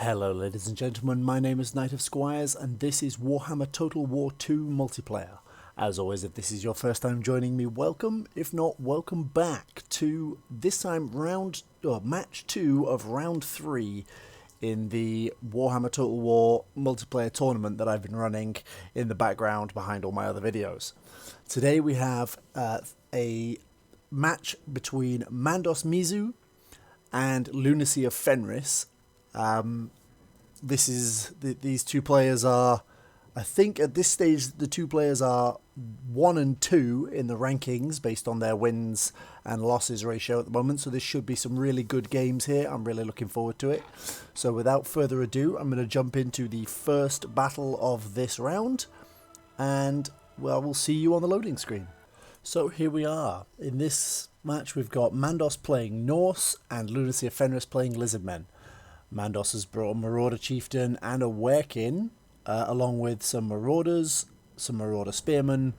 Hello ladies and gentlemen, my name is Knight of Squires and this is Warhammer Total War 2 multiplayer. As always, if this is your first time joining me, welcome. If not, welcome back to this time match 2 of round 3 in the Warhammer Total War multiplayer tournament that I've been running in the background behind all my other videos. Today we have a match between Mandos Mizu and LunacyOfFenris. These two players are, I think at this stage, the two players are 1 and 2 in the rankings based on their wins and losses ratio at the moment. So this should be some really good games here. I'm really looking forward to it. So without further ado, I'm going to jump into the first battle of this round. And, well, we'll see you on the loading screen. So here we are. In this match, we've got Mandos playing Norse and LunacyOfFenris playing Lizardmen. Mandos has brought a Marauder Chieftain and a Werkin, along with some Marauders, some Marauder Spearmen,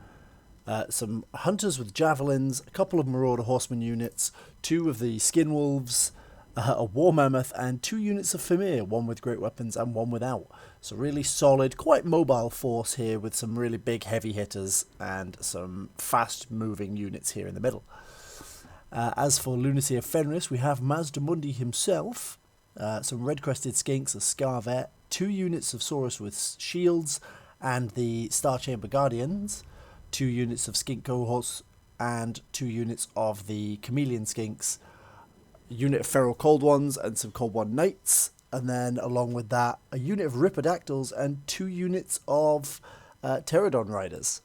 some Hunters with Javelins, a couple of Marauder Horseman units, 2 of the Skinwolves, a War Mammoth, and 2 units of Famir, 1 with Great Weapons and 1 without. So really solid, quite mobile force here with some really big heavy hitters and some fast moving units here in the middle. As for LunacyOfFenris, we have Mazdamundi himself, some red-crested skinks, a Scarvet, 2 units of Saurus with shields, and the Star Chamber Guardians, 2 units of skink cohorts, and 2 units of the Chameleon skinks, a unit of Feral Cold Ones, and some Cold One Knights, and then along with that, a unit of Ripidactyls and 2 units of Pterodon Riders.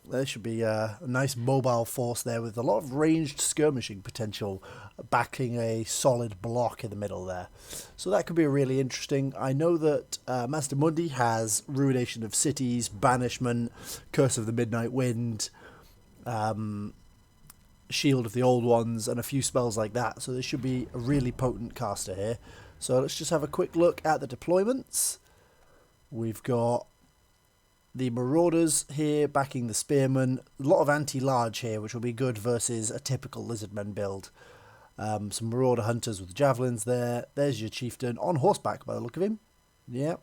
There should be a nice mobile force there with a lot of ranged skirmishing potential backing a solid block in the middle there. So that could be really interesting. I know that Mazdamundi has Ruination of Cities, Banishment, Curse of the Midnight Wind, Shield of the Old Ones, and a few spells like that. So this should be a really potent caster here. So let's just have a quick look at the deployments. We've got the Marauders here backing the Spearmen. A lot of anti-large here, which will be good versus a typical Lizardmen build. Some Marauder Hunters with Javelins there. There's your Chieftain on horseback by the look of him. Yeah,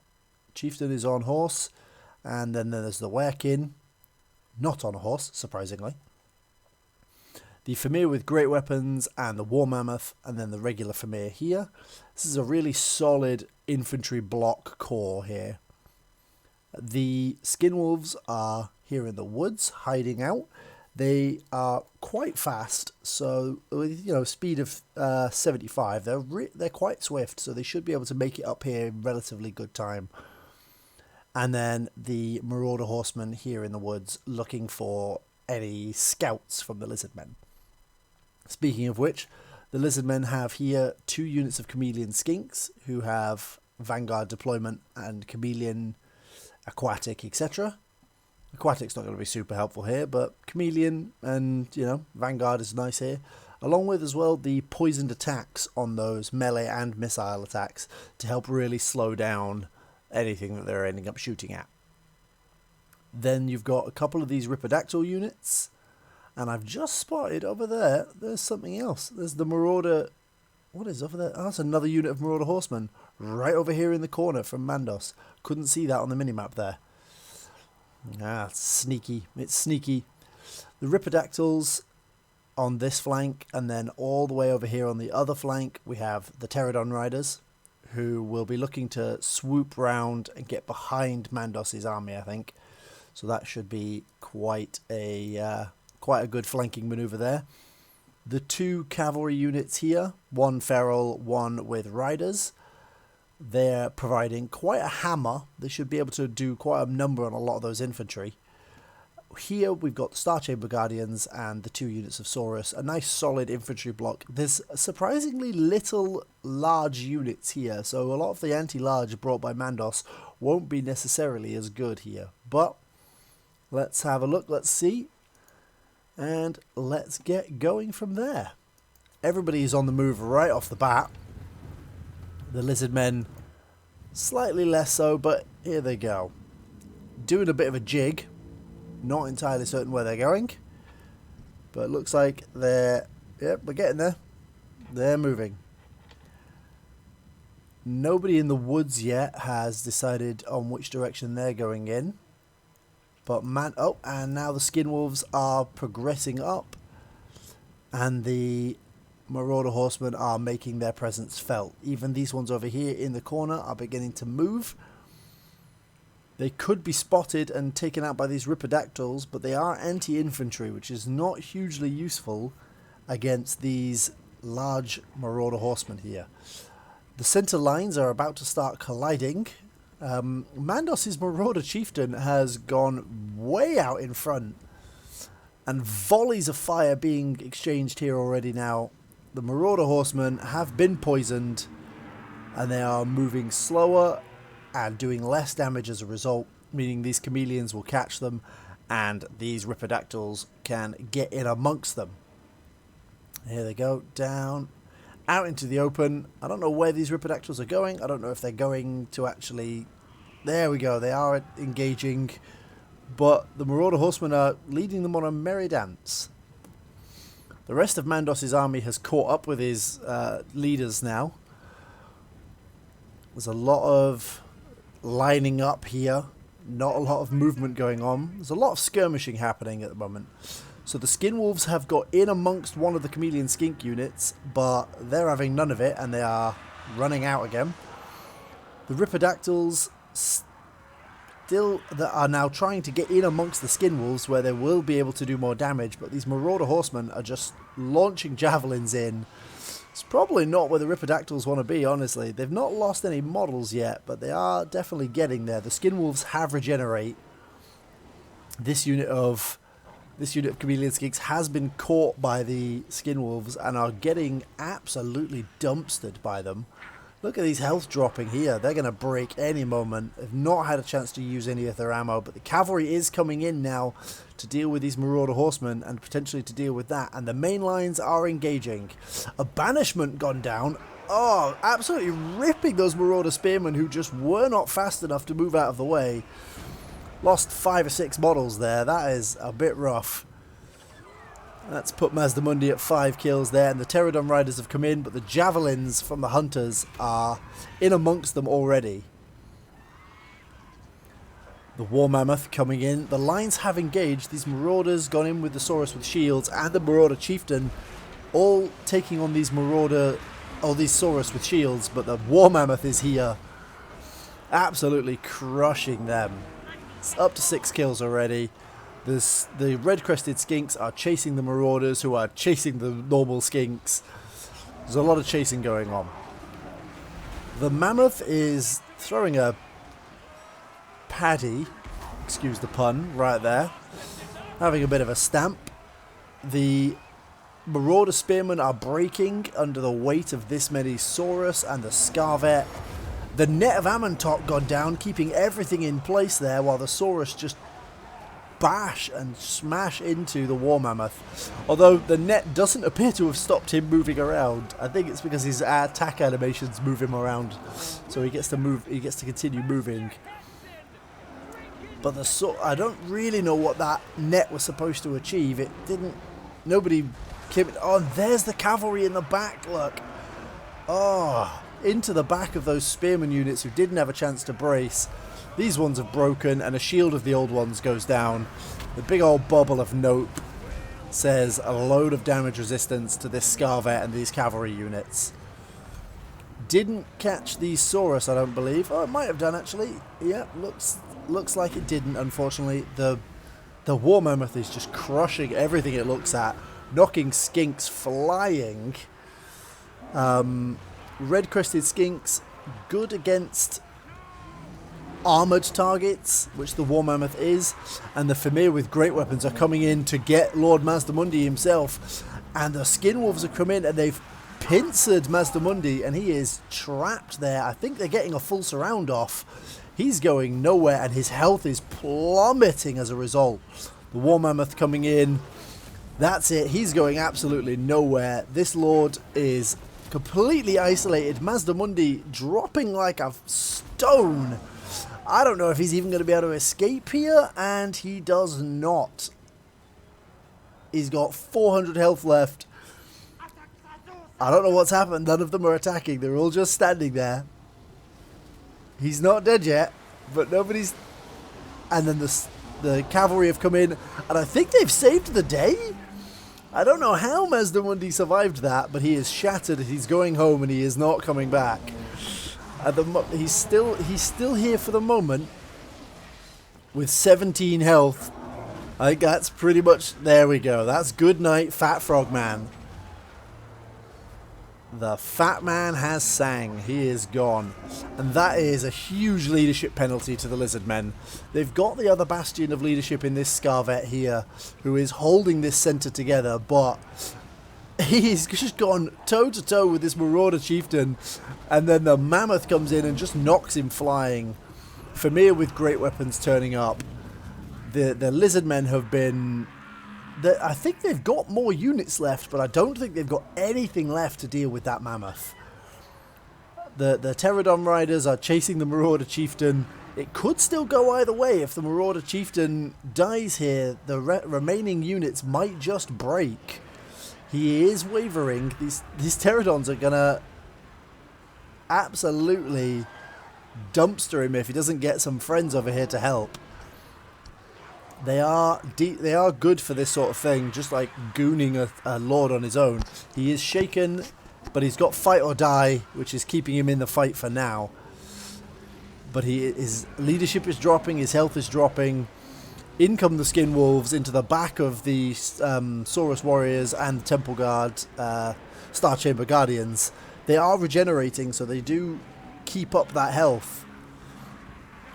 Chieftain is on horse. And then there's the Werkin, not on a horse, surprisingly. The Famir with Great Weapons and the War Mammoth, and then the regular Famir here. This is a really solid infantry block core here. The Skinwolves are here in the woods, hiding out. They are quite fast, so with speed of 75, they're quite swift, so they should be able to make it up here in relatively good time. And then the Marauder Horsemen here in the woods, looking for any scouts from the Lizardmen. Speaking of which, the Lizardmen have here 2 units of Chameleon Skinks, who have Vanguard deployment and Chameleon Aquatic, etc. Aquatic's not going to be super helpful here, but Chameleon and, Vanguard is nice here. Along with, as well, the poisoned attacks on those melee and missile attacks to help really slow down anything that they're ending up shooting at. Then you've got a couple of these Ripidactyl units, and I've just spotted over there's something else. There's the Marauder. What is over there? Oh, that's another unit of Marauder Horsemen right over here in the corner from Mandos. Couldn't see that on the minimap there. It's sneaky. It's sneaky. The Ripidactyls on this flank, and then all the way over here on the other flank, we have the Pterodon Riders, who will be looking to swoop round and get behind Mandos's army, I think. So that should be quite a good flanking maneuver there. The 2 cavalry units here, 1 feral, 1 with riders. They're providing quite a hammer. They should be able to do quite a number on a lot of those infantry. Here we've got the Star Chamber Guardians and the 2 units of Saurus. A nice solid infantry block. There's surprisingly little large units here, so a lot of the anti-large brought by Mandos won't be necessarily as good here. But let's have a look, let's see. And let's get going from there. Everybody is on the move right off the bat. The Lizardmen slightly less so, but here they go. Doing a bit of a jig. Not entirely certain where they're going. But it looks like we're getting there. They're moving. Nobody in the woods yet has decided on which direction they're going in. But and now the skin wolves are progressing up. And the Marauder horsemen are making their presence felt. Even these ones over here in the corner are beginning to move. They could be spotted and taken out by these Ripidactyls, but they are anti-infantry, which is not hugely useful against these large Marauder horsemen here. The center lines are about to start colliding. Mandos' Marauder chieftain has gone way out in front, and volleys of fire being exchanged here already now. The Marauder horsemen have been poisoned, and they are moving slower and doing less damage as a result, meaning these chameleons will catch them and these Ripidactyls can get in amongst them. Here they go, down, out into the open. I don't know where these Ripidactyls are going. I don't know if they're going to actually... There we go, they are engaging, but the Marauder horsemen are leading them on a merry dance. The rest of Mandos' army has caught up with his leaders now. There's a lot of lining up here, not a lot of movement going on. There's a lot of skirmishing happening at the moment. So the skin wolves have got in amongst one of the chameleon skink units, but they're having none of it and they are running out again. The Ripidactyls still that are now trying to get in amongst the skin wolves where they will be able to do more damage, but these Marauder horsemen are just launching javelins in. It's probably not where the Ripidactyls want to be, honestly. They've not lost any models yet, but they are definitely getting there. The skin wolves have regenerate. This unit of chameleon skinks has been caught by the skin wolves and are getting absolutely dumpstered by them. Look at these health dropping here. They're going to break any moment. They've not had a chance to use any of their ammo, but the cavalry is coming in now to deal with these Marauder horsemen and potentially to deal with that. And the main lines are engaging. A banishment gone down. Oh, absolutely ripping those Marauder spearmen who just were not fast enough to move out of the way. Lost 5 or 6 models there. That is a bit rough. That's put Mazdamundi at 5 kills there, and the Pterodon riders have come in, but the javelins from the hunters are in amongst them already. The War Mammoth coming in. The lines have engaged. These Marauders gone in with the Saurus with shields, and the Marauder chieftain all taking on these these Saurus with shields, but the War Mammoth is here, absolutely crushing them. It's up to 6 kills already. The red-crested skinks are chasing the Marauders, who are chasing the normal skinks. There's a lot of chasing going on. The Mammoth is throwing a paddy, excuse the pun, right there. Having a bit of a stamp. The Marauder Spearmen are breaking under the weight of this many Saurus and the Scarvet. The net of Ammontop gone down, keeping everything in place there, while the Saurus just bash and smash into the War Mammoth. Although the net doesn't appear to have stopped him moving around. I think it's because his attack animations move him around, so he gets to move. He gets to continue moving. But I don't really know what that net was supposed to achieve. It didn't. Nobody came. Oh, there's the cavalry in the back. Look. Oh, into the back of those spearman units who didn't have a chance to brace. These ones have broken, and a shield of the old ones goes down. The big old bubble of nope says a load of damage resistance to this Scarvet and these cavalry units. Didn't catch these Saurus, I don't believe. Oh, it might have done, actually. Yeah, looks like it didn't, unfortunately. The War Mammoth is just crushing everything it looks at, knocking skinks flying. Red-crested skinks, good against armoured targets, which the War Mammoth is, and the Fimir with great weapons are coming in to get Lord Mazdamundi himself, and the Skin Wolves have come in and they've pincered Mazdamundi and he is trapped there. I think they're getting a full surround off. He's going nowhere and his health is plummeting as a result. The War Mammoth coming in, that's it, he's going absolutely nowhere. This Lord is completely isolated. Mazdamundi dropping like a stone. I don't know if he's even going to be able to escape here, and he does not. He's got 400 health left. I don't know what's happened. None of them are attacking. They're all just standing there. He's not dead yet, but nobody's... And then the cavalry have come in, and I think they've saved the day? I don't know how Mazdamundi survived that, but he is shattered. He's going home, and he is not coming back. He's still here for the moment with 17 health. I think that's pretty much... There we go. That's good night, Fat Frog Man. The Fat Man has sang. He is gone. And that is a huge leadership penalty to the Lizard Men. They've got the other bastion of leadership in this Scarvet here, who is holding this centre together, but he's just gone toe-to-toe with this Marauder Chieftain, and then the Mammoth comes in and just knocks him flying. Famir with great weapons turning up. The Lizard Men have been... I think they've got more units left, but I don't think they've got anything left to deal with that Mammoth. The Pterodon Riders are chasing the Marauder Chieftain. It could still go either way. If the Marauder Chieftain dies here, the remaining units might just break. He is wavering. These Pterodons are going to absolutely dumpster him if he doesn't get some friends over here to help. They are good for this sort of thing, just like gooning a lord on his own. He is shaken, but he's got fight or die, which is keeping him in the fight for now. But his leadership is dropping, his health is dropping. In come the Skin Wolves into the back of the Saurus Warriors and Temple Guard Star Chamber Guardians. They are regenerating, so they do keep up that health.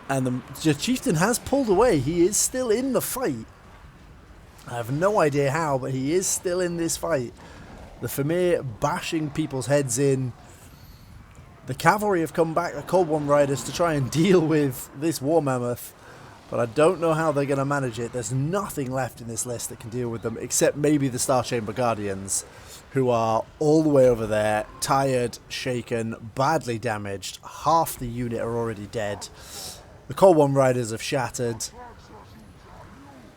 And the Chieftain has pulled away. He is still in the fight. I have no idea how, but he is still in this fight. The Famir bashing people's heads in. The cavalry have come back, the Cold One Riders, to try and deal with this War Mammoth. But I don't know how they're going to manage it. There's nothing left in this list that can deal with them, except maybe the Star Chamber Guardians, who are all the way over there, tired, shaken, badly damaged. Half the unit are already dead. The Cold One Riders have shattered,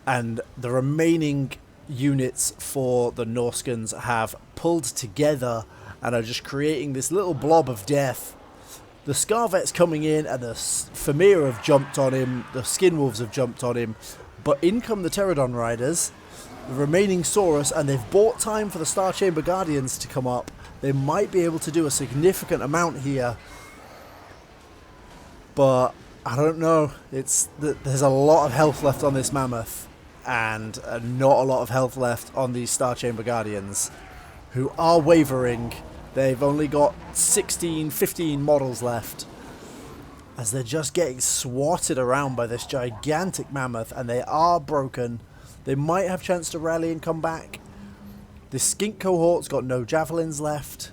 and the remaining units for the Norskans have pulled together and are just creating this little blob of death. The Scarvet's coming in, and the Famir have jumped on him, the Skin Wolves have jumped on him, but in come the Pterodon Riders, the remaining Saurus, and they've bought time for the Star Chamber Guardians to come up. They might be able to do a significant amount here, but I don't know. There's a lot of health left on this Mammoth, and not a lot of health left on these Star Chamber Guardians, who are wavering. They've only got 15 models left, as they're just getting swatted around by this gigantic Mammoth, and they are broken. They might have a chance to rally and come back. The Skink cohort's got no javelins left.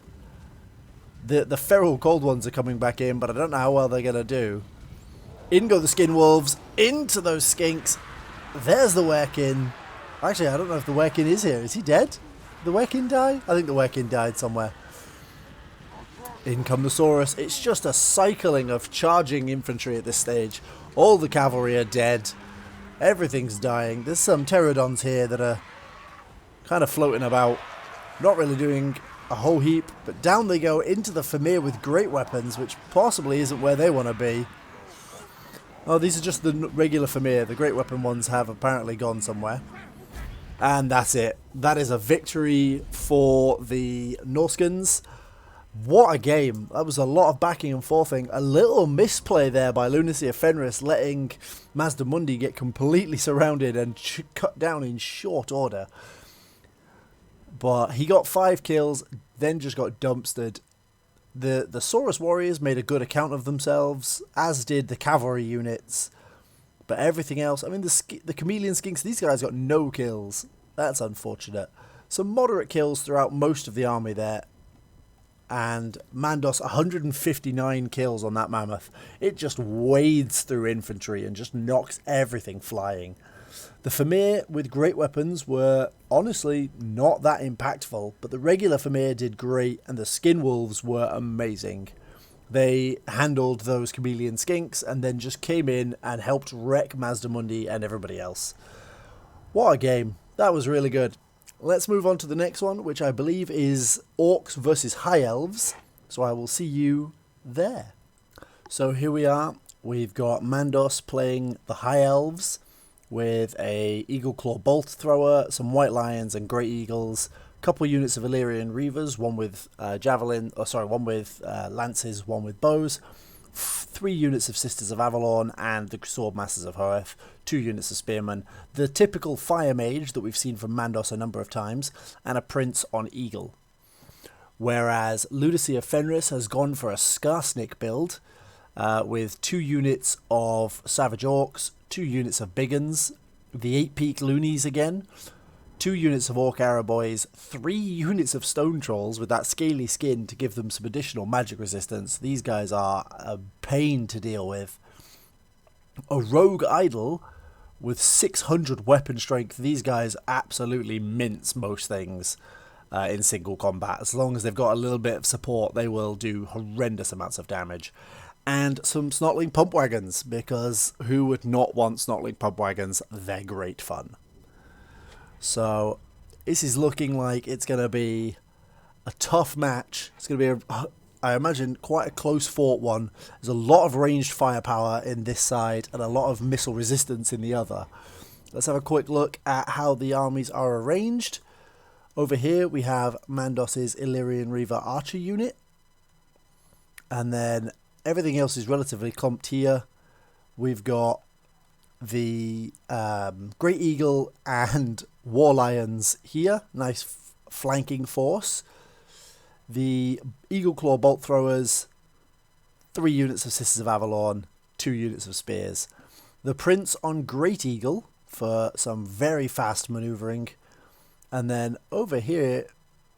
The feral Cold Ones are coming back in, but I don't know how well they're going to do. In go the Skin Wolves, into those Skinks. There's the Werkin. Actually, I don't know if the Werkin is here. Is he dead? Did the Werkin die? I think the Werkin died somewhere. In come the Saurus. It's just a cycling of charging infantry at this stage. All the cavalry are dead. Everything's dying. There's some Pterodons here that are kind of floating about. Not really doing a whole heap. But down they go into the Famir with great weapons, which possibly isn't where they want to be. Oh, these are just the regular Famir. The great weapon ones have apparently gone somewhere. And that's it. That is a victory for the Norskans. What a game. That was a lot of backing and forthing. A little misplay there by LunacyOfFenris, letting Mazdamundi get completely surrounded and cut down in short order. But he got 5 kills, then just got dumpstered. The Saurus Warriors made a good account of themselves, as did the cavalry units. But everything else, I mean, the Chameleon Skinks, these guys got no kills. That's unfortunate. Some moderate kills throughout most of the army there. And Mandos, 159 kills on that Mammoth. It just wades through infantry and just knocks everything flying. The Famir with great weapons were honestly not that impactful, but the regular Famir did great, and the Skin Wolves were amazing. They handled those Chameleon Skinks and then just came in and helped wreck Mazdamundi and everybody else. What a game. That was really good. Let's move on to the next one, which I believe is Orcs versus High Elves. So I will see you there. So here we are. We've got Mandos playing the High Elves with a Eagle Claw Bolt Thrower, some White Lions and Great Eagles, a couple units of Illyrian Reavers, one with one with lances, one with bows, 3 units of Sisters of Avalon and the Swordmasters of Hoeth, 2 units of Spearmen, the typical Fire Mage that we've seen from Mandos a number of times, and a Prince on Eagle. Whereas LunacyOfFenris has gone for a Skarsnik build, with 2 units of Savage Orcs, 2 units of Biggins, the 8-peak Loonies again, 2 units of Orc Arrowboys, 3 units of Stone Trolls with that scaly skin to give them some additional magic resistance. These guys are a pain to deal with. A Rogue Idol with 600 weapon strength. These guys absolutely mince most things in single combat. As long as they've got a little bit of support, they will do horrendous amounts of damage. And some Snotling Pump Wagons, because who would not want Snotling Pump Wagons? They're great fun. So this is looking like it's going to be a tough match. It's going to be, I imagine, quite a close fought one. There's a lot of ranged firepower in this side and a lot of missile resistance in the other. Let's have a quick look at how the armies are arranged. Over here we have Mandos's Illyrian Reaver Archer unit. And then everything else is relatively clumped here. We've got the Great Eagle and War Lions here. Nice flanking force. The Eagle Claw Bolt Throwers. 3 units of Sisters of Avalon. 2 units of Spears. The Prince on Great Eagle for some very fast manoeuvring. And then over here,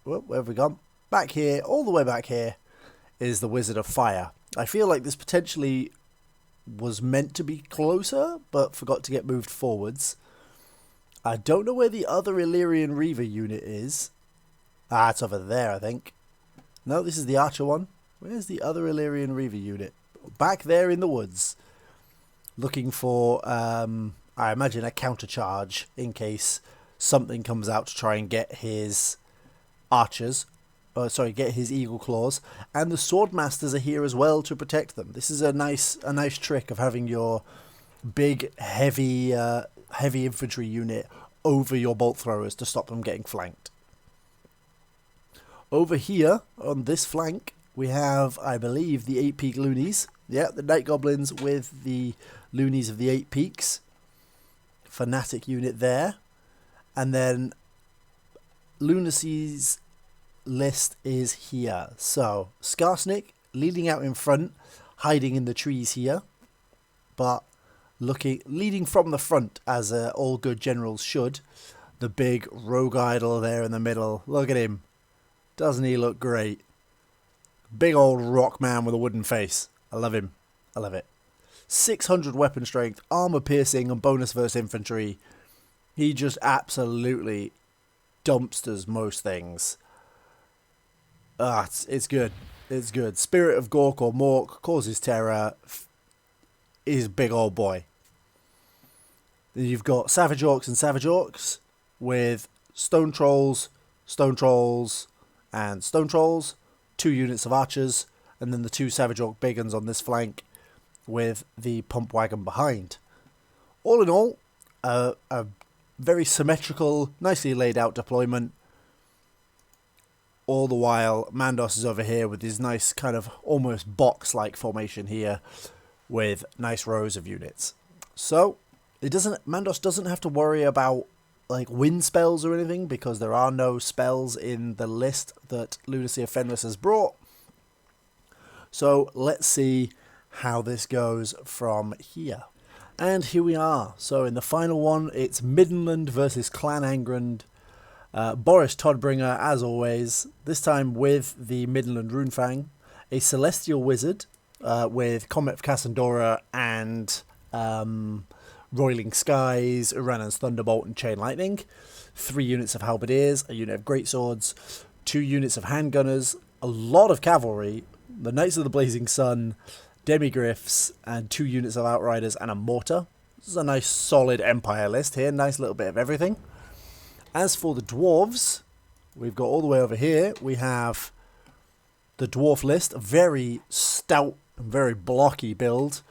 where have we gone? Back here, all the way back here, is the Wizard of Fire. I feel like this potentially was meant to be closer, but forgot to get moved forwards. I don't know where the other Illyrian Reaver unit is. Ah, it's over there, I think. No, this is the Archer one. Where's the other Illyrian Reaver unit? Back there in the woods. Looking for, I imagine, a countercharge in case something comes out to try and get his archers. Get his Eagle Claws, and the Swordmasters are here as well to protect them. This is a nice trick of having your big, heavy infantry unit over your bolt throwers to stop them getting flanked. Over here on this flank, we have, I believe, the 8-peak Loonies. Yeah, the Night Goblins with the Loonies of the 8 peaks. Fanatic unit there, and then Lunacy's list is here. So Skarsnik leading out in front, hiding in the trees here, but leading from the front as all good generals should. The big Rogue Idol there in the middle. Look at him. Doesn't he look great? Big old rock man with a wooden face. I love him. I love it. 600 weapon strength, armor piercing, and bonus verse infantry. He just absolutely dumpsters most things. It's good. It's good. Spirit of Gork or Mork causes terror. Is big old boy. Then you've got Savage Orcs and Savage Orcs with Stone Trolls, and Stone Trolls. 2 units of Archers, and then the 2 Savage Orc Biggins on this flank with the Pump Wagon behind. All in all, a very symmetrical, nicely laid out deployment. All the while, Mandos is over here with his nice kind of almost box-like formation here with nice rows of units. So, Mandos doesn't have to worry about like wind spells or anything because there are no spells in the list that LunacyOfFenris has brought. So, let's see how this goes from here. And here we are. So, in the final one, it's Middenland versus Clan Angrand. Boris Todbringer, as always, this time with the Midland Runefang, a Celestial Wizard with Comet of Cassandora and Roiling Skies, Uranus Thunderbolt and Chain Lightning, 3 units of Halberdiers, a unit of Greatswords, 2 units of Handgunners, a lot of Cavalry, the Knights of the Blazing Sun, Demigriffs, and 2 units of Outriders and a Mortar. This is a nice solid Empire list here, nice little bit of everything. As for the dwarves, we've got all the way over here, we have the dwarf list, a very stout very blocky build.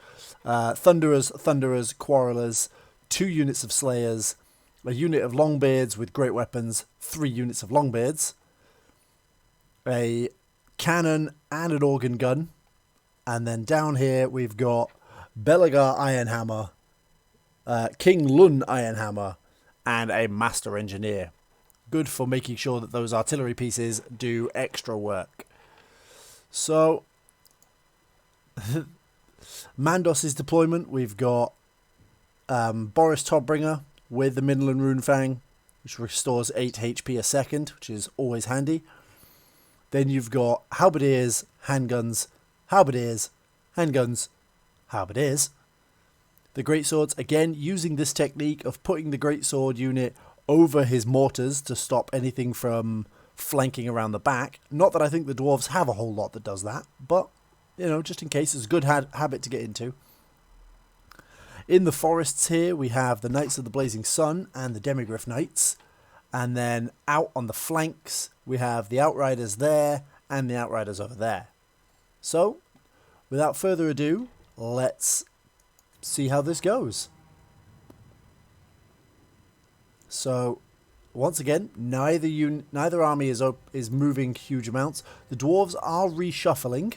Thunderers, Quarrelers, 2 units of Slayers, a unit of Longbeards with great weapons, 3 units of Longbeards, a cannon and an organ gun, and then down here we've got Belagar Ironhammer, King Lun Ironhammer, and a Master Engineer. Good for making sure that those artillery pieces do extra work. So, Mandos' deployment, we've got Boris Todbringer with the Midland Runefang, which restores 8 HP a second, which is always handy. Then you've got Halberdiers, Handguns, Halberdiers, Handguns, Halberdiers. The Greatswords, again, using this technique of putting the Greatsword unit over his mortars to stop anything from flanking around the back. Not that I think the Dwarves have a whole lot that does that, but, you know, just in case, it's a good habit to get into. In the forests here, we have the Knights of the Blazing Sun and the Demigryph Knights. And then out on the flanks, we have the Outriders there and the Outriders over there. So, without further ado, let's see how this goes. So, once again, neither army is moving huge amounts. The Dwarves are reshuffling.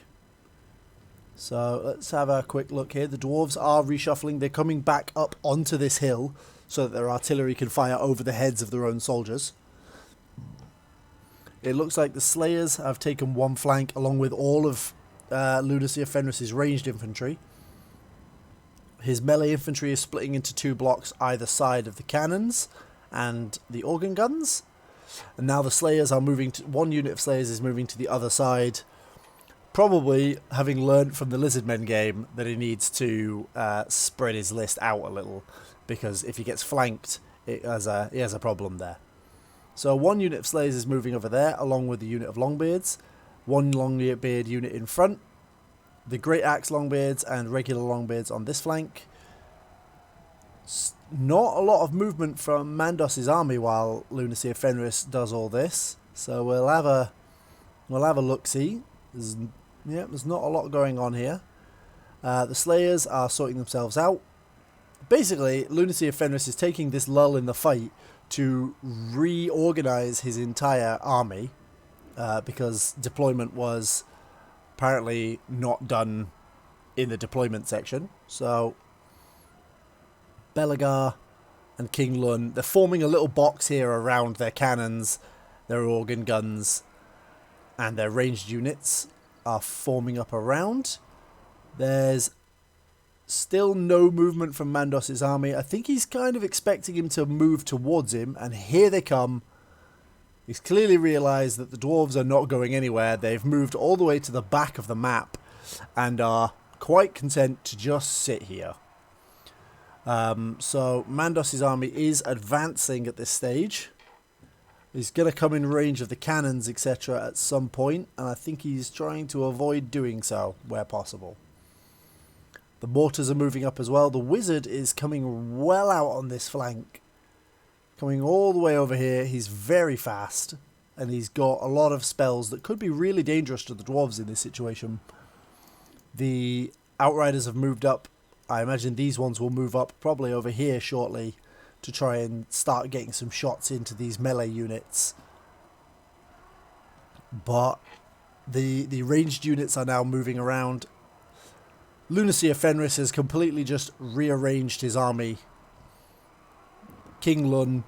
So, let's have a quick look here. The Dwarves are reshuffling. They're coming back up onto this hill so that their artillery can fire over the heads of their own soldiers. It looks like the Slayers have taken one flank along with all of LunacyOfFenris' ranged infantry. His melee infantry is splitting into 2 blocks either side of the cannons and the organ guns. And now the Slayers are moving to... One unit of Slayers is moving to the other side. Probably having learnt from the Lizardmen game that he needs to spread his list out a little. Because if he gets flanked, he has a problem there. So 1 unit of Slayers is moving over there, along with the unit of Longbeards. 1 Longbeard unit in front. The Great Axe Longbeards and regular Longbeards on this flank. Not a lot of movement from Mandos' army while LunacyOfFenris does all this. So we'll have a look-see. There's not a lot going on here. The Slayers are sorting themselves out. Basically, LunacyOfFenris is taking this lull in the fight to reorganize his entire army because deployment was apparently not done in the deployment section. So Belagar and King Lun, they're forming a little box here around their cannons, their organ guns, and their ranged units are forming up around. There's still no movement from Mandos' army. I think he's kind of expecting him to move towards him, and here they come. He's clearly realised that the Dwarves are not going anywhere. They've moved all the way to the back of the map and are quite content to just sit here. So Mandos' army is advancing at this stage. He's going to come in range of the cannons, etc. at some point, and I think he's trying to avoid doing so where possible. The mortars are moving up as well. The wizard is coming well out on this flank. Coming all the way over here. He's very fast, and he's got a lot of spells that could be really dangerous to the dwarves in this situation. The outriders have moved up. I imagine these ones will move up probably over here shortly to try and start getting some shots into these melee units. But the ranged units are now moving around. LunacyOfFenris has completely just rearranged his army. King Lun,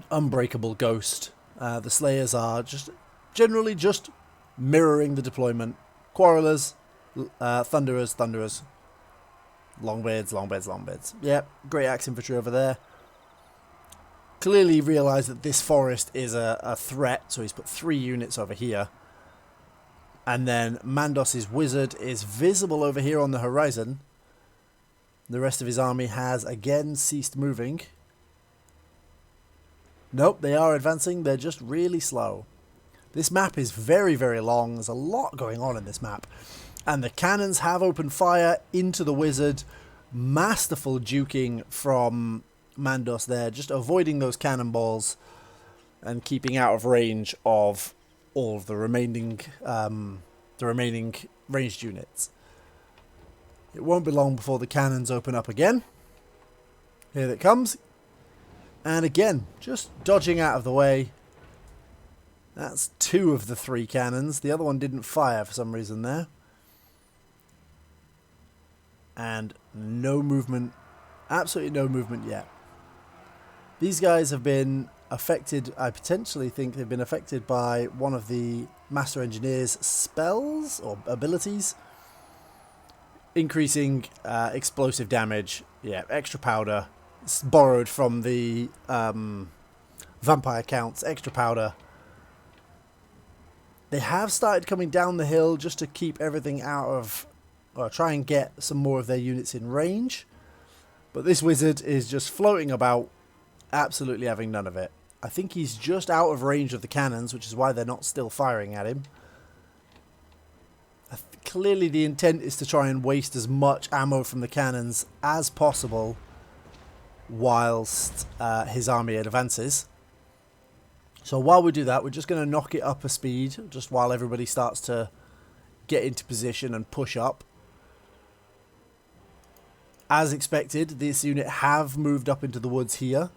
Unbreakable Ghost. The Slayers are just generally just mirroring the deployment. Quarrelers, Thunderers, Longbeards. Yep, Great Axe Infantry over there. Clearly realised that this forest is a threat, so he's put 3 units over here. And then Mandos' wizard is visible over here on the horizon. The rest of his army has again ceased moving. Nope, they are advancing. They're just really slow. This map is very, very long. There's a lot going on in this map. And the cannons have opened fire into the wizard. Masterful duking from Mandos there. Just avoiding those cannonballs and keeping out of range of all of the remaining ranged units. It won't be long before the cannons open up again. Here it comes. And again, just dodging out of the way. That's 2 of the 3 cannons. The other one didn't fire for some reason there. And no movement. Absolutely no movement yet. These guys have been affected. I potentially think they've been affected by one of the Master Engineer's spells or abilities. Increasing explosive damage. Yeah, extra powder. It's borrowed from the vampire counts. Extra powder. They have started coming down the hill just to keep everything out of... or try and get some more of their units in range. But this wizard is just floating about, absolutely having none of it. I think he's just out of range of the cannons, which is why they're not still firing at him. Clearly the intent is to try and waste as much ammo from the cannons as possible whilst his army advances. So while we do that, we're just going to knock it up a speed, just while everybody starts to get into position and push up. As expected, this unit have moved up into the woods here.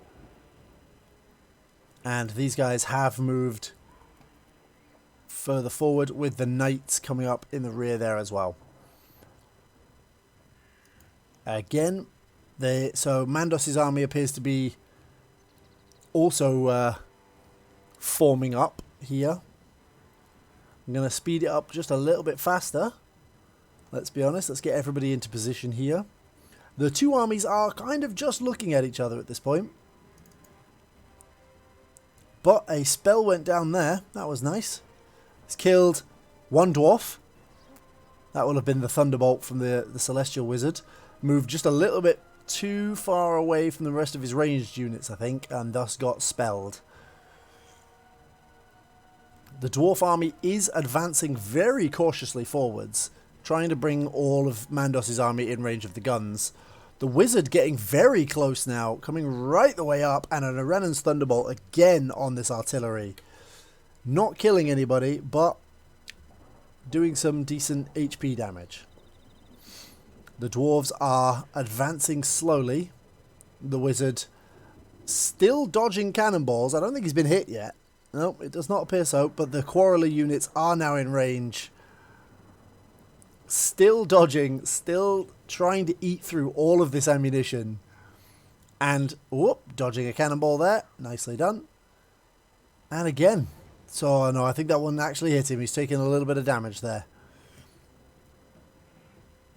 And these guys have moved further forward with the knights coming up in the rear there as well. Again, so Mandos' army appears to be also forming up here. I'm going to speed it up just a little bit faster. Let's be honest, let's get everybody into position here. The 2 armies are kind of just looking at each other at this point. But a spell went down there. That was nice. It's killed 1 dwarf. That will have been the thunderbolt from the celestial wizard. Moved just a little bit too far away from the rest of his ranged units, I think, and thus got spelled. The dwarf army is advancing very cautiously forwards, trying to bring all of Mandos' army in range of the guns. The wizard getting very close now, coming right the way up, and an Arenan's Thunderbolt again on this artillery. Not killing anybody, but doing some decent HP damage. The dwarves are advancing slowly. The wizard still dodging cannonballs. I don't think he's been hit yet. No, it does not appear so, but the quarreler units are now in range. Still dodging, still trying to eat through all of this ammunition. And, whoop, dodging a cannonball there. Nicely done. And again. So, no, I think that one actually hit him. He's taking a little bit of damage there.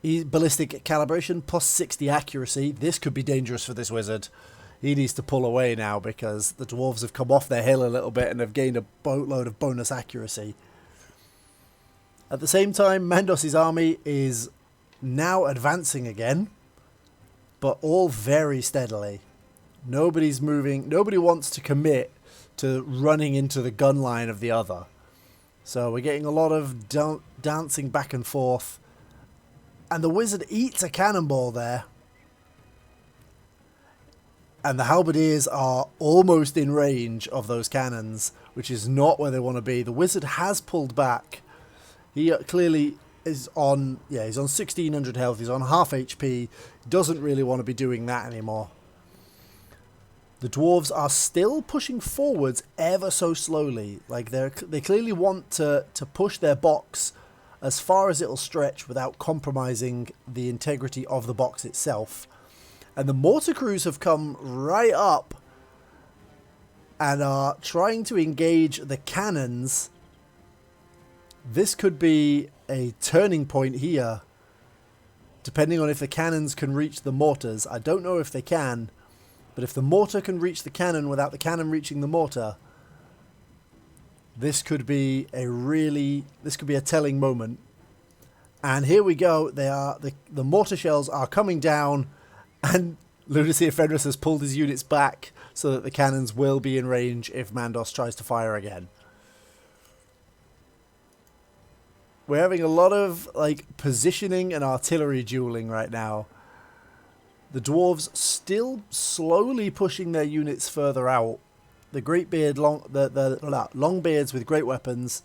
Ballistic calibration, plus 60 accuracy. This could be dangerous for this wizard. He needs to pull away now because the dwarves have come off their hill a little bit and have gained a boatload of bonus accuracy. At the same time, Mandos' army is now advancing again, but all very steadily. Nobody's moving. Nobody wants to commit to running into the gun line of the other. So we're getting a lot of dancing back and forth. And the wizard eats a cannonball there. And the halberdiers are almost in range of those cannons, which is not where they want to be. The wizard has pulled back. He clearly is on, he's on 1600 health. He's on half HP. Doesn't really want to be doing that anymore. The dwarves are still pushing forwards ever so slowly. Like they clearly want to push their box as far as it'll stretch without compromising the integrity of the box itself. And the mortar crews have come right up and are trying to engage the cannons. This could be a turning point here, depending on if the cannons can reach the mortars. I don't know if they can, but if the mortar can reach the cannon without the cannon reaching the mortar, this could be a telling moment. And here we go. The mortar shells are coming down, and LunacyOfFenris has pulled his units back so that the cannons will be in range if Mandos tries to fire again. We're having a lot of positioning and artillery dueling right now. The dwarves still slowly pushing their units further out. The Greatbeard, the Longbeards with great weapons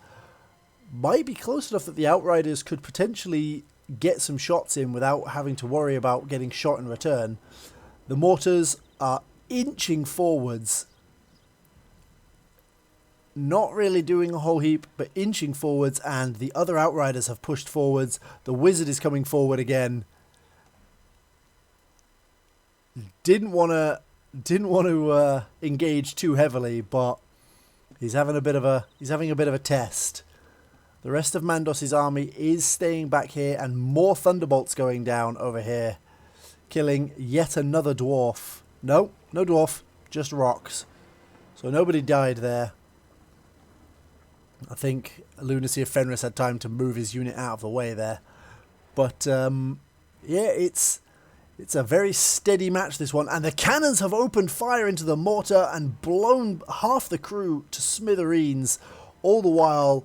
might be close enough that the Outriders could potentially get some shots in without having to worry about getting shot in return. The mortars are inching forwards. Not really doing a whole heap, but inching forwards, and the other Outriders have pushed forwards. The Wizard is coming forward again. Didn't want to engage too heavily, but he's having a bit of a test. The rest of Mandos' army is staying back here, and more thunderbolts going down over here, killing yet another dwarf. No dwarf, just rocks. So nobody died there. I think LunacyOfFenris had time to move his unit out of the way there. But yeah, it's a very steady match, this one. And the cannons have opened fire into the mortar and blown half the crew to smithereens. All the while,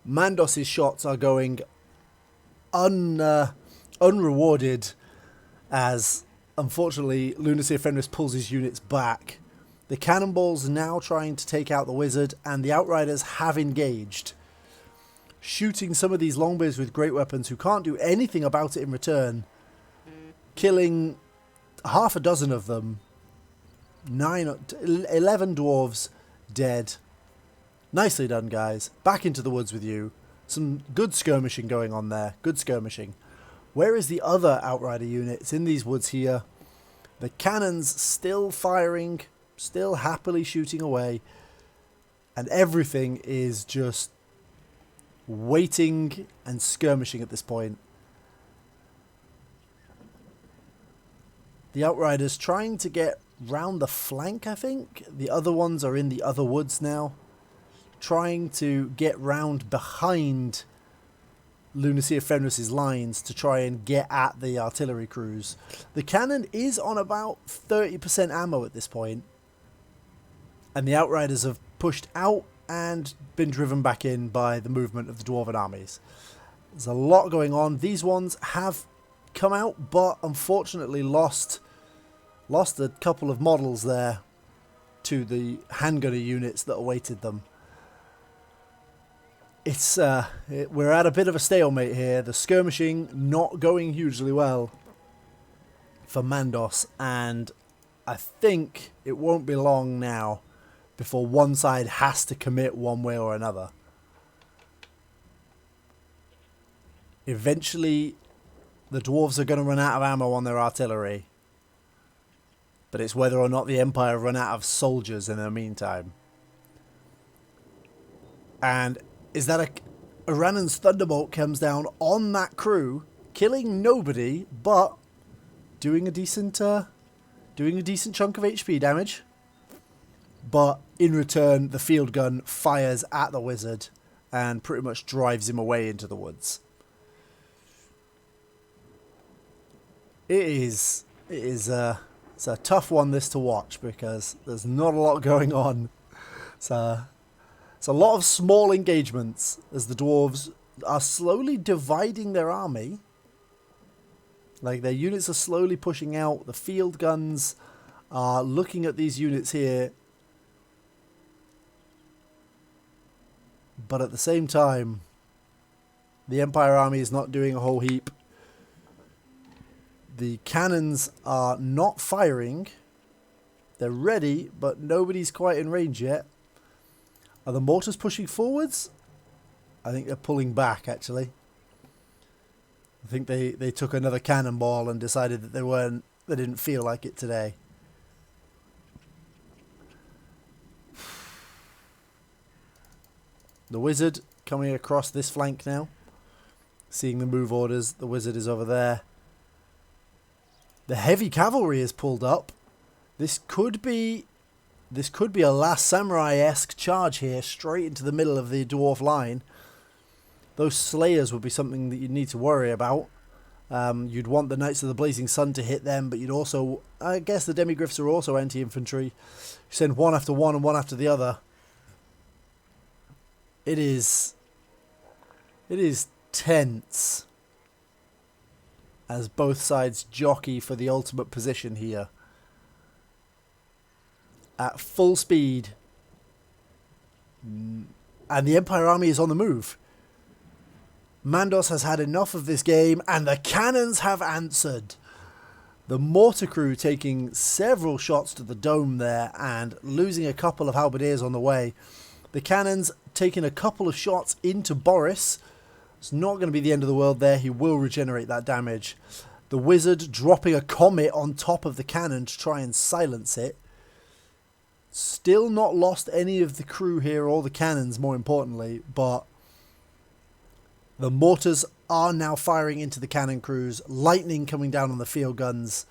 Mandos' shots are going unrewarded as, unfortunately, LunacyOfFenris pulls his units back. The cannonballs now trying to take out the Wizard, and the Outriders have engaged, shooting some of these longbows with great weapons who can't do anything about it in return, killing half a dozen of them. 11 dwarves dead. Nicely done, guys. Back into the woods with you. Some good skirmishing going on there. Good skirmishing. Where is the other Outrider unit? It's in these woods here. The cannons still firing, still happily shooting away, and everything is just waiting and skirmishing at this point. The Outriders trying to get round the flank, I think. The other ones are in the other woods now, trying to get round behind LunacyOfFenris' lines to try and get at the artillery crews. The cannon is on about 30% ammo at this point, and the Outriders have pushed out and been driven back in by the movement of the Dwarven armies. There's a lot going on. These ones have come out, but unfortunately lost a couple of models there to the handgunner units that awaited them. We're at a bit of a stalemate here. The skirmishing not going hugely well for Mandos, and I think it won't be long now before one side has to commit one way or another. Eventually, the dwarves are going to run out of ammo on their artillery, but it's whether or not the Empire run out of soldiers in the meantime. And is that Iranan's Thunderbolt comes down on that crew, killing nobody, but doing a decent chunk of HP damage. But in return, the field gun fires at the Wizard and pretty much drives him away into the woods. It's a tough one, this, to watch, because there's not a lot going on. It's a lot of small engagements as the dwarves are slowly dividing their army. Like, their units are slowly pushing out. The field guns are looking at these units here. But at the same time, the Empire army is not doing a whole heap. The cannons are not firing. They're ready, but nobody's quite in range yet. Are the mortars pushing forwards? I think they're pulling back, actually. I think they took another cannonball and decided that they didn't feel like it today. The Wizard coming across this flank now. Seeing the move orders. The Wizard is over there. The heavy cavalry is pulled up. This could be a Last Samurai-esque charge here, straight into the middle of the dwarf line. Those slayers would be something that you'd need to worry about. You'd want the Knights of the Blazing Sun to hit them, but you'd also, I guess the Demigryphs are also anti-infantry. You send one after one and one after the other. It is tense as both sides jockey for the ultimate position here. At full speed. And the Empire army is on the move. Mandos has had enough of this game, and the cannons have answered. The mortar crew taking several shots to the dome there and losing a couple of halberdiers on the way. The cannons taking a couple of shots into Boris. It's not going to be the end of the world there. He will regenerate that damage. The wizard dropping a comet on top of the cannon to try and silence it. Still not lost any of the crew here, or the cannons more importantly, but the mortars are now firing into the cannon crews. Lightning coming down on the field guns,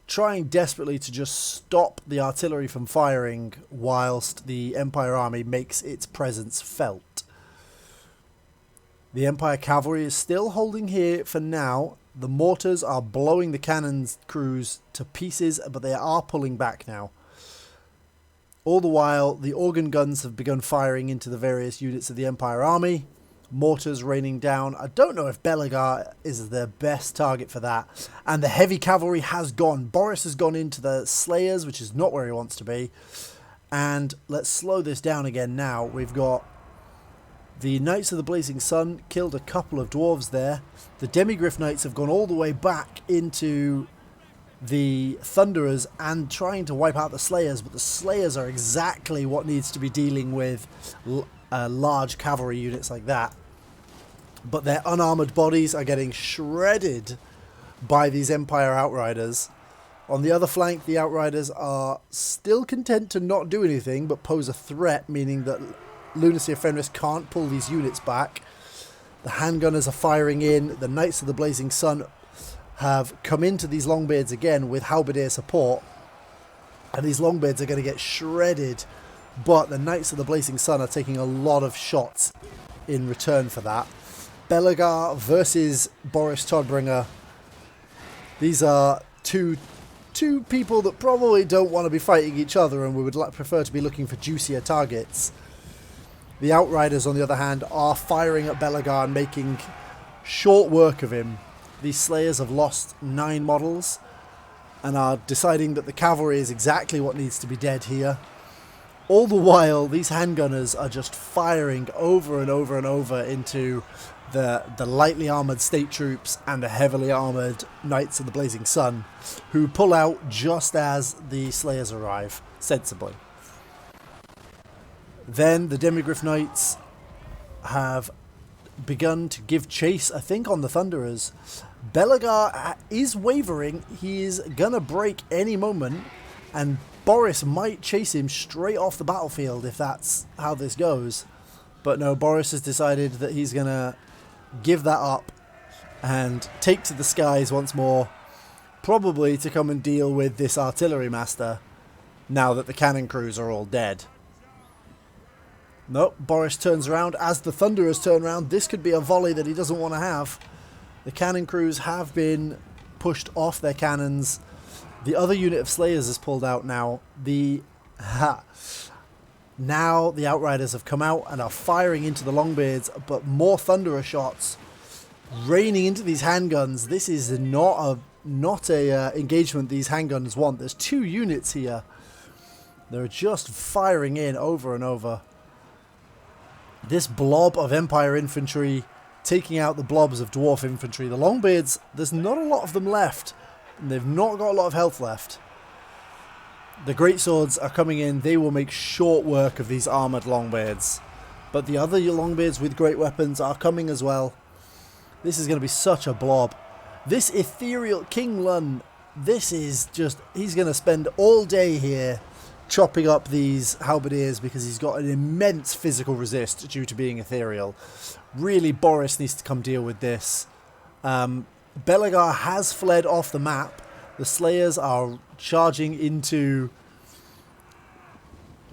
trying desperately to just stop the artillery from firing whilst the Empire army makes its presence felt. The Empire cavalry is still holding here for now. The mortars are blowing the cannons crews to pieces, but they are pulling back now. All the while, the organ guns have begun firing into the various units of the Empire army. Mortars raining down. I don't know if Belagar is the best target for that. And the heavy cavalry has gone. Boris has gone into the Slayers, which is not where he wants to be. And let's slow this down again now. We've got the Knights of the Blazing Sun killed a couple of dwarves there. The Demigryph Knights have gone all the way back into the Thunderers and trying to wipe out the Slayers. But the Slayers are exactly what needs to be dealing with large cavalry units like that. But their unarmoured bodies are getting shredded by these Empire Outriders. On the other flank, the Outriders are still content to not do anything but pose a threat, meaning that LunacyOfFenris can't pull these units back. The handgunners are firing in. The Knights of the Blazing Sun have come into these Longbeards again with halberdier support. And these Longbeards are going to get shredded. But the Knights of the Blazing Sun are taking a lot of shots in return for that. Belagar versus Boris Todbringer. These are two people that probably don't want to be fighting each other and we would prefer to be looking for juicier targets. The Outriders, on the other hand, are firing at Belagar and making short work of him. These Slayers have lost 9 models and are deciding that the cavalry is exactly what needs to be dead here. All the while, these handgunners are just firing over and over and over into the lightly armoured state troops and the heavily armoured Knights of the Blazing Sun, who pull out just as the Slayers arrive, sensibly. Then the Demigryph Knights have begun to give chase, I think, on the Thunderers. Belagar is wavering. He is going to break any moment, and Boris might chase him straight off the battlefield if that's how this goes. But no, Boris has decided that he's going to give that up and take to the skies once more, probably to come and deal with this artillery master now that the cannon crews are all dead. Nope, Boris turns around. As the Thunderers turn around, this could be a volley that he doesn't want to have. The cannon crews have been pushed off their cannons. The other unit of Slayers is pulled out now. Now the Outriders have come out and are firing into the Longbeards, but more Thunderer shots raining into these handguns. This is not a engagement these handguns want. There's 2 units here. They're just firing in over and over. This blob of Empire infantry taking out the blobs of Dwarf infantry. The Longbeards, there's not a lot of them left, and they've not got a lot of health left. The Greatswords are coming in. They will make short work of these armoured Longbeards. But the other Longbeards with great weapons are coming as well. This is going to be such a blob. This ethereal King Lun, this is just... He's going to spend all day here chopping up these halberdiers because he's got an immense physical resist due to being ethereal. Really, Boris needs to come deal with this. Belagar has fled off the map. The Slayers are charging into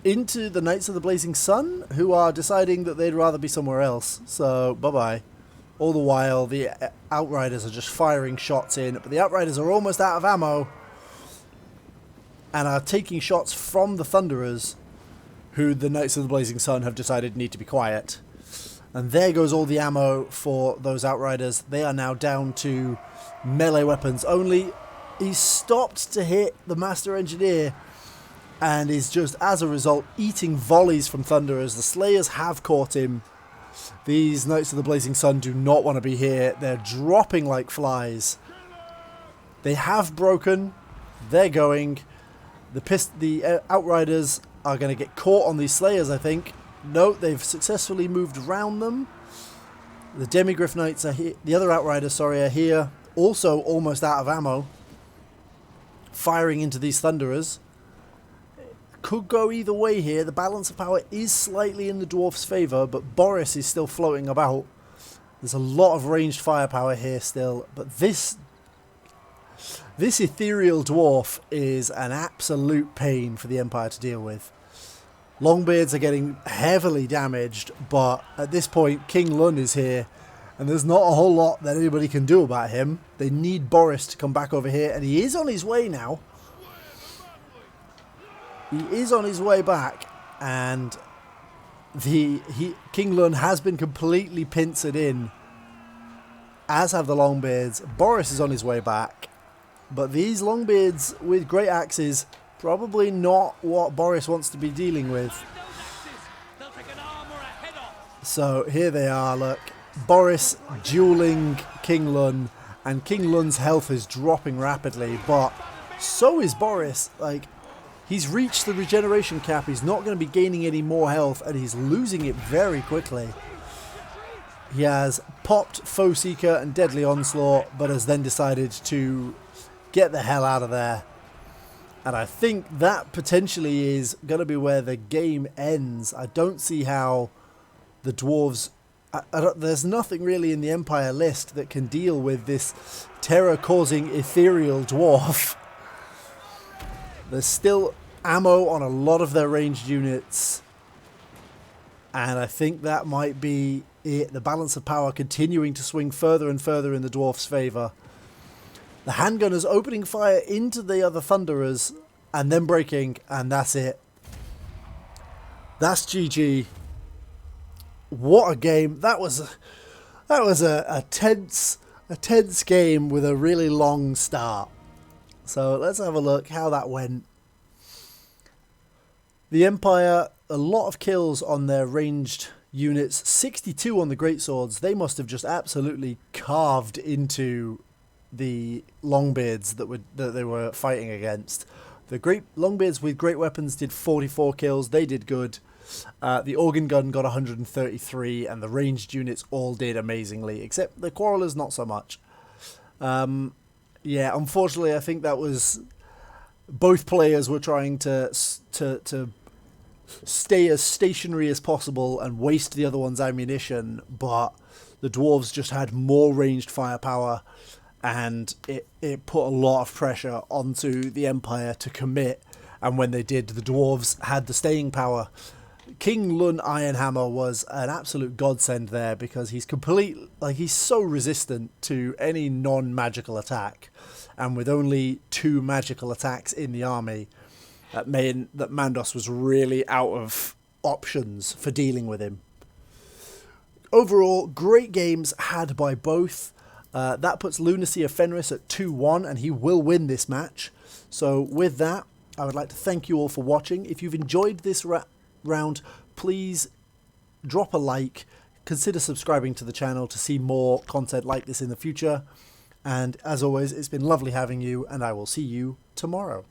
the Knights of the Blazing Sun, who are deciding that they'd rather be somewhere else. So, bye-bye. All the while, the Outriders are just firing shots in, but the Outriders are almost out of ammo and are taking shots from the Thunderers, who the Knights of the Blazing Sun have decided need to be quiet. And there goes all the ammo for those Outriders. They are now down to melee weapons only. He's stopped to hit the Master Engineer and is just, as a result, eating volleys from Thunderers. The Slayers have caught him. These Knights of the Blazing Sun do not want to be here. They're dropping like flies. They have broken. They're going. The Outriders are going to get caught on these Slayers, I think. No, they've successfully moved around them. The Demigryph Knights are here. The other Outriders, sorry, are here. Also almost out of ammo. Firing into these Thunderers. Could go either way here. The balance of power is slightly in the Dwarf's favour, but Boris is still floating about. There's a lot of ranged firepower here still, but this ethereal Dwarf is an absolute pain for the Empire to deal with. Longbeards are getting heavily damaged, but at this point King Lun is here, and there's not a whole lot that anybody can do about him. They need Boris to come back over here, and he is on his way now. He is on his way back, and King Lun has been completely pincered in, as have the Longbeards. Boris is on his way back, but these Longbeards with great axes, probably not what Boris wants to be dealing with. So here they are, look. Boris dueling King Lun, and King Lun's health is dropping rapidly, but so is Boris. Like, he's reached the regeneration cap, he's not going to be gaining any more health, and he's losing it very quickly. He has popped Foe Seeker and Deadly Onslaught, but has then decided to get the hell out of there. And I think that potentially is going to be where the game ends. I don't see how the Dwarves... there's nothing really in the Empire list that can deal with this terror-causing ethereal Dwarf. There's still ammo on a lot of their ranged units. And I think that might be it. The balance of power continuing to swing further and further in the Dwarf's favour. The handgunners opening fire into the other Thunderers and then breaking, and that's it. That's GG. What a game. That was a tense game with a really long start. So let's have a look how that went. The Empire, a lot of kills on their ranged units, 62 on the greatswords. They must have just absolutely carved into the Longbeards that they were fighting against. The Longbeards with great weapons did 44 kills. They did good. The organ gun got 133, and the ranged units all did amazingly, except the Quarrelers not so much. Yeah, unfortunately, I think that was... both players were trying to stay as stationary as possible and waste the other one's ammunition, but the Dwarves just had more ranged firepower, and it put a lot of pressure onto the Empire to commit, and when they did, the Dwarves had the staying power. King Lun Ironhammer was an absolute godsend there, because he's he's so resistant to any non-magical attack, and with only 2 magical attacks in the army, that meant that Mandos was really out of options for dealing with him. Overall, great games had by both. That puts LunacyOfFenris at 2-1, and he will win this match. So with that, I would like to thank you all for watching. If you've enjoyed this round, please drop a like, consider subscribing to the channel to see more content like this in the future, and as always, it's been lovely having you, and I will see you tomorrow.